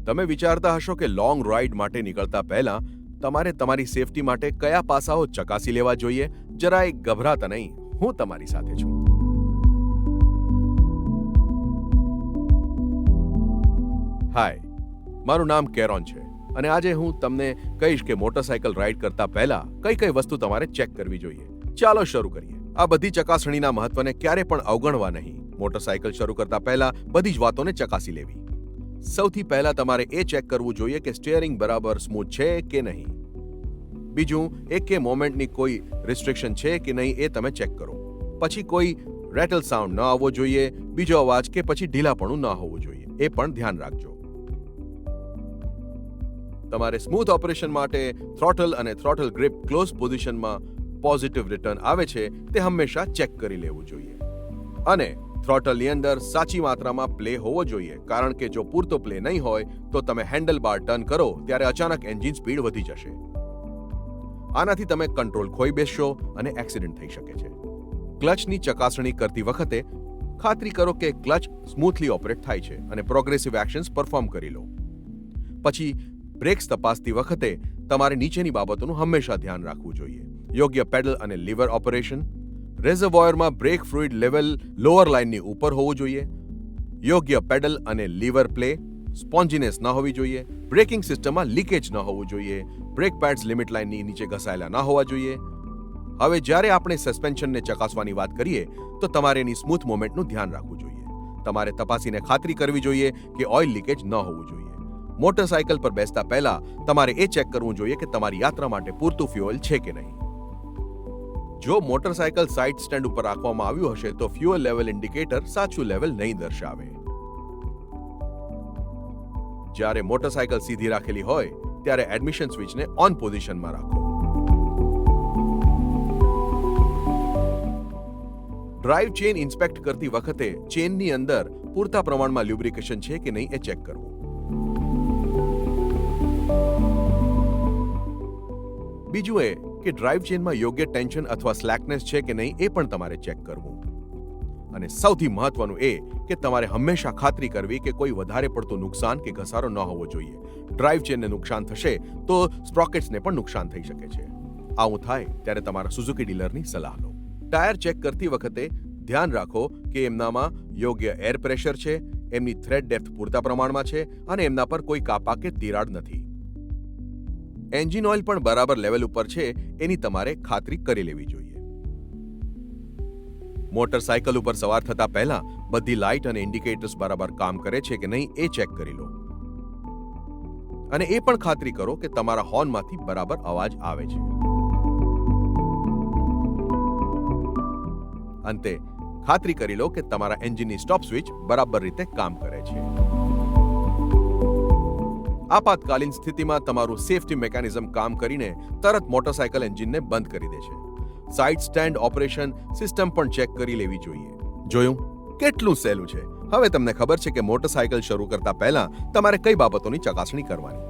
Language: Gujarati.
તમે વિચારતા હશો કે લોંગ રાઇડ માટે નીકળતા પહેલા તમારે તમારી સેફટી માટે કયા પાસાઓ ચકાસી લેવા જોઈએ. જરાય ગભરાતા નહીં, હું તમારી સાથે છું. હાય, મારું નામ કેરોન છે અને આજે હું તમને કહીશ કે મોટરસાયકલ રાઇડ કરતા પહેલા કઈ કઈ વસ્તુ તમારે ચેક કરવી જોઈએ. ચાલો શરૂ કરીએ. આ બધી ચકાસણીના મહત્વને ક્યારે પણ અવગણવા નહીં. મોટરસાયકલ શરૂ કરતા પહેલા બધી જ વાતોને ચકાસી લેવી. સૌથી પહેલા તમારે એ ચેક કરવું જોઈએ કે સ્ટીયરિંગ બરાબર સ્મૂથ છે કે નહીં. બીજું, એકે મોમેન્ટની કોઈ રિસ્ટ્રિક્શન છે કે નહીં એ તમે ચેક કરો. પછી કોઈ રેટલ સાઉન્ડ ન આવવો જોઈએ, બીજો અવાજ કે પછી ઢીલાપણું ન હોવું જોઈએ, એ પણ ધ્યાન રાખજો. તમારે સ્મૂથ ઓપરેશન માટે થ્રોટલ અને થ્રોટલ ગ્રીપ ક્લોઝ પોઝિશનમાં પોઝિટિવ રિટર્ન આવે છે તે હંમેશા ચેક કરી લેવું જોઈએ. અને થ્રોટલની અંદર સાચી માત્રામાં પ્લે હોવો જોઈએ, કારણ કે જો પૂરતો પ્લે નહીં હોય તો તમે હેન્ડલ બાર ટર્ન કરો ત્યારે અચાનક એન્જિન સ્પીડ વધી જશે. આનાથી તમે કંટ્રોલ ખોઈ બેસશો અને એક્સિડન્ટ થઈ શકે છે. ક્લચની ચકાસણી કરતી વખતે ખાતરી કરો કે ક્લચ સ્મૂથલી ઓપરેટ થાય છે અને પ્રોગ્રેસિવ એક્શન્સ પરફોર્મ કરી લો. પછી બ્રેક્સ તપાસતી વખતે તમારે નીચેની બાબતોનું હંમેશા ધ્યાન રાખવું જોઈએ. યોગ્ય પેડલ અને લીવર ઓપરેશન, રેઝર્વોયરમાં બ્રેક ફ્લુઇડ લેવલ લોઅર લાઇનની ઉપર હોવું જોઈએ, યોગ્ય પેડલ અને લીવર પ્લે, સ્પોન્જીનેસ ન હોવી જોઈએ, બ્રેકિંગ સિસ્ટમમાં લીકેજ ન હોવું જોઈએ, બ્રેક પેડ્સ લિમિટ લાઇનની નીચે ઘસાયેલા ન હોવા જોઈએ. હવે જ્યારે આપણે સસ્પેન્શનને ચકાસવાની વાત કરીએ તો તમારે એની સ્મૂથ મોમેન્ટનું ધ્યાન રાખવું જોઈએ. તમારે તપાસીને ખાતરી કરવી જોઈએ કે ઓઇલ લીકેજ ન હોવું જોઈએ. મોટરસાયકલ પર બેસતા પહેલા તમારે એ ચેક કરવું જોઈએ કે તમારી યાત્રા માટે પૂરતું ફ્યુઅલ છે કે નહીં. જો મોટરસાયકલ સાઇડ સ્ટેન્ડ ઉપર રાખવામાં આવ્યું હશે તો ફ્યુઅલ લેવલ ઇન્ડિકેટર સાચું લેવલ નહીં દર્શાવે. જ્યારે મોટરસાયકલ સીધી રાખેલી હોય ત્યારે એડમિશન સ્વિચને ઓન પોઝિશનમાં રાખો. ડ્રાઇવ ચેન ઇન્સ્પેક્ટ કરતી વખતે ચેનની અંદર પૂરતા પ્રમાણમાં લ્યુબ્રિકેશન છે કે નહીં એ ચેક કરવું. બીજું એ કે ડ્રાઇવ ચેનમાં યોગ્ય ટેન્શન અથવા સ્લેકનેસ છે કે નહીં એ પણ તમારે ચેક કરવું. અને સૌથી મહત્વનું એ કે તમારે હંમેશા ખાતરી કરવી કે કોઈ વધારે પડતું નુકસાન કે ઘસારો ન હોવો જોઈએ. ડ્રાઇવ ચેનને નુકસાન થશે તો સ્પ્રોકેટ્સને પણ નુકસાન થઈ શકે છે. આવું થાય ત્યારે તમારા સુઝુકી ડીલરની સલાહ લો. ટાયર ચેક કરતી વખતે ધ્યાન રાખો કે એમનામાં યોગ્ય એર પ્રેશર છે, એમની થ્રેડ ડેપ્થ પૂરતા પ્રમાણમાં છે અને એમના પર કોઈ કાપા કે તિરાડ નથી. એન્જિન ઓઇલ પણ બરાબર લેવલ ઉપર છે એની તમારે ખાતરી કરી લેવી જોઈએ. મોટરસાયકલ ઉપર સવાર થતા પહેલા બધી લાઇટ અને ઇન્ડિકેટર્સ બરાબર કામ કરે છે કે નહીં એ ચેક કરી લો. અને એ પણ ખાતરી કરો કે તમારા હોર્નમાંથી બરાબર અવાજ આવે છે. અંતે ખાતરી કરી લો કે તમારા એન્જિનની સ્ટોપ સ્વિચ બરાબર રીતે કામ કરે છે. આપાતકાલીન સ્થિતિમાં તમારું સેફટી મિકેનિઝમ કામ કરીને તરત મોટરસાયકલ એન્જિનને બંધ કરી દે છે. સાઇડ સ્ટેન્ડ ઓપરેશન સિસ્ટમ પણ ચેક કરી લેવી જોઈએ. જોયું કેટલું સહેલું છે. હવે તમને ખબર છે કે મોટરસાયકલ શરૂ કરતા પહેલા તમારે કઈ બાબતોની ચકાસણી કરવાની.